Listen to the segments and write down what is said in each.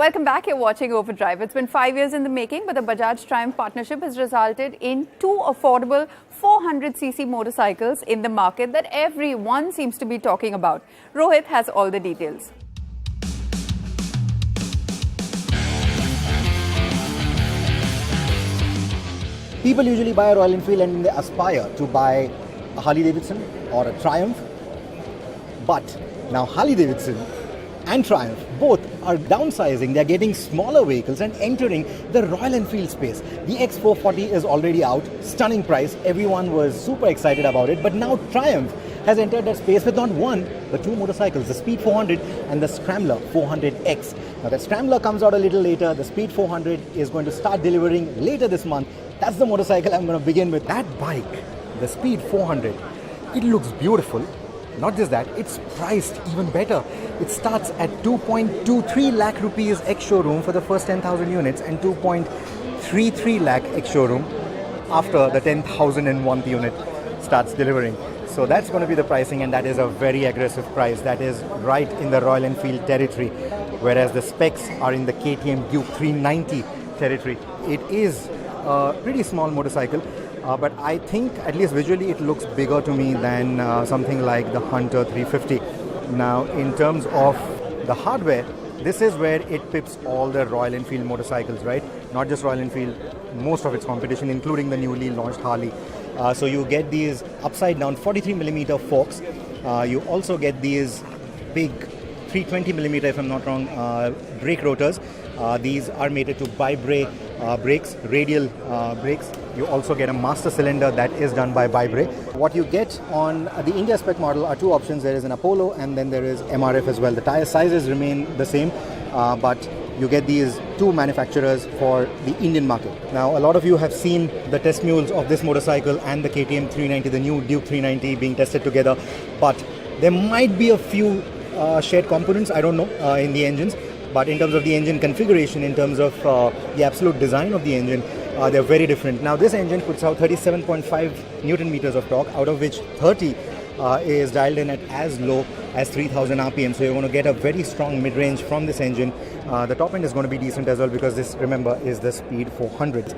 Welcome back. You're watching Overdrive. It's been 5 years in the making, but the Bajaj Triumph partnership has resulted in two affordable 400cc motorcycles in the market that everyone seems to be talking about. Rohit has all the details. People usually buy a Royal Enfield and they aspire to buy a Harley Davidson or a Triumph. But now Harley Davidson and Triumph both are downsizing. They're getting smaller vehicles and entering the Royal Enfield space. The X440 is already out, stunning price. Everyone was super excited about it. But now Triumph has entered that space with not one, but two motorcycles, the Speed 400 and the Scrambler 400X. Now the Scrambler comes out a little later. The Speed 400 is going to start delivering later this month. That's the motorcycle I'm going to begin with. That bike, the Speed 400, it looks beautiful. Not just that, it's priced even better. It starts at 2.23 lakh rupees ex-showroom for the first 10,000 units and 2.33 lakh ex-showroom after the 10,001th unit starts delivering. So that's going to be the pricing, and that is a very aggressive price. That is right in the Royal Enfield territory, whereas the specs are in the KTM Duke 390 territory. It is a pretty small motorcycle. But I think, at least visually, it looks bigger to me than something like the Hunter 350. Now, in terms of the hardware, this is where it pips all the Royal Enfield motorcycles, right? Not just Royal Enfield, most of its competition, including the newly launched Harley. So you get these upside-down 43mm forks. You also get these big 320mm, if I'm not wrong, brake rotors. These are mated to Bi-Bray brakes, radial brakes. You also get a master cylinder that is done by Bi-Bray. What you get on the India spec model are two options. There is an Apollo and then there is MRF as well. The tire sizes remain the same, but you get these two manufacturers for the Indian market. Now, a lot of you have seen the test mules of this motorcycle and the KTM 390, the new Duke 390 being tested together, but there might be a few shared components, I don't know, in the engines. But in terms of the engine configuration, in terms of the absolute design of the engine, they're very different. Now, this engine puts out 37.5 Newton meters of torque, out of which 30 is dialed in at as low as 3000 RPM. So you're going to get a very strong mid-range from this engine. The top end is going to be decent as well, because this, remember, is the Speed 400.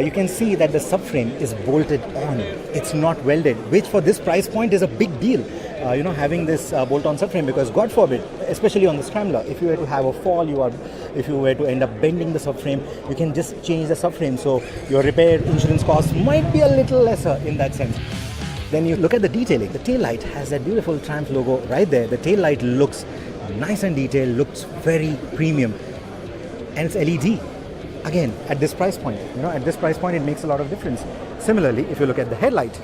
You can see that the subframe is bolted on. It's not welded, which for this price point is a big deal. Having this bolt-on subframe, because God forbid, especially on the Scrambler, if you were to have a fall, if you were to end up bending the subframe, you can just change the subframe. So your repair insurance costs might be a little lesser in that sense. Then you look at the detailing. The tail light has that beautiful Triumph logo right there. The tail light looks nice and detailed, looks very premium, and it's LED. Again, at this price point, at this price point, it makes a lot of difference. Similarly, if you look at the headlight,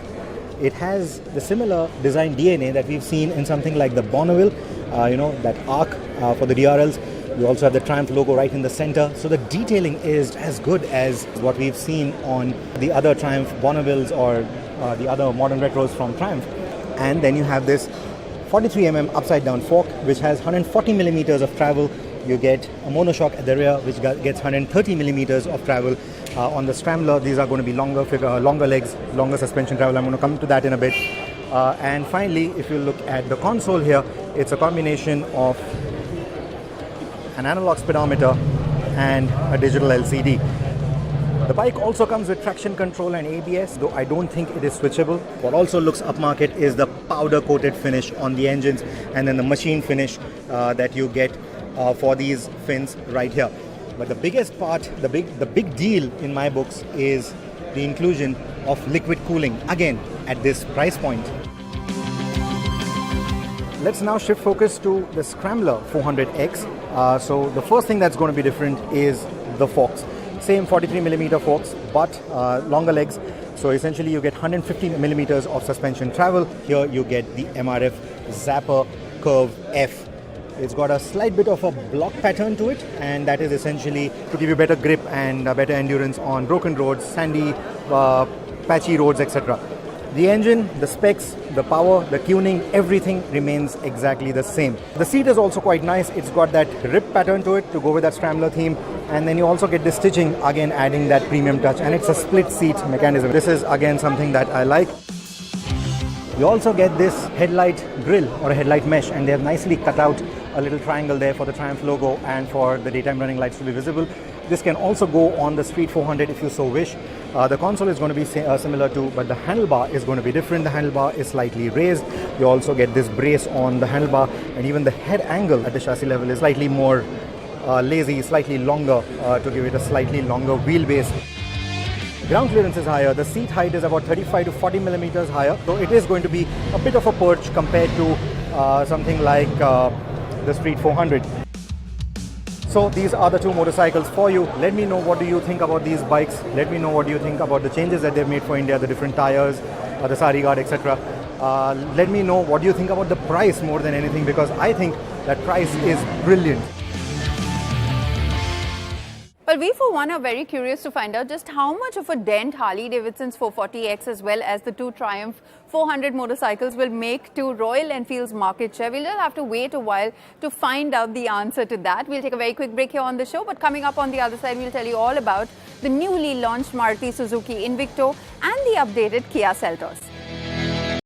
it has the similar design DNA that we've seen in something like the Bonneville, that arc for the DRLs. You also have the Triumph logo right in the center. So the detailing is as good as what we've seen on the other Triumph Bonnevilles or the other modern retros from Triumph. And then you have this 43mm upside down fork, which has 140mm of travel. You get a monoshock at the rear, which gets 130mm of travel. On the Scrambler, these are going to be longer legs, longer suspension travel. I'm going to come to that in a bit. And finally, if you look at the console here, it's a combination of an analog speedometer and a digital LCD. The bike also comes with traction control and ABS, though I don't think it is switchable. What also looks upmarket is the powder-coated finish on the engines, and then the machine finish that you get for these fins right here. But the biggest part, the big deal in my books, is the inclusion of liquid cooling, again, at this price point. Let's now shift focus to the Scrambler 400X. So the first thing that's going to be different is the forks. Same 43mm forks, but longer legs. So essentially you get 150mm of suspension travel. Here you get the MRF Zapper Curve F. It's got a slight bit of a block pattern to it, and that is essentially to give you better grip and better endurance on broken roads, sandy, patchy roads, etc. The engine, the specs, the power, the tuning, everything remains exactly the same. The seat is also quite nice. It's got that rip pattern to it to go with that Scrambler theme. And then you also get the stitching, again adding that premium touch. And it's a split seat mechanism. This is again something that I like. You also get this headlight grill or a headlight mesh, and they have nicely cut out a little triangle there for the Triumph logo and for the daytime running lights to be visible. This can also go on the Street 400 if you so wish. The console is going to be similar to, but the handlebar is going to be different. The handlebar is slightly raised. You also get this brace on the handlebar, and even the head angle at the chassis level is slightly more lazy, slightly longer to give it a slightly longer wheelbase. Ground clearance is higher. The seat height is about 35 to 40 millimeters higher. So it is going to be a bit of a perch compared to something like the Street 400. So these are the two motorcycles for you. Let me know what do you think about these bikes. Let me know what do you think about the changes that they've made for India, the different tires, the Sari Guard, etc. Let me know what do you think about the price more than anything, because I think that price is brilliant. Well, we for one are very curious to find out just how much of a dent Harley-Davidson's 440X as well as the two Triumph 400 motorcycles will make to Royal Enfield's market share. We'll just have to wait a while to find out the answer to that. We'll take a very quick break here on the show, but coming up on the other side, we'll tell you all about the newly launched Maruti Suzuki Invicto and the updated Kia Seltos.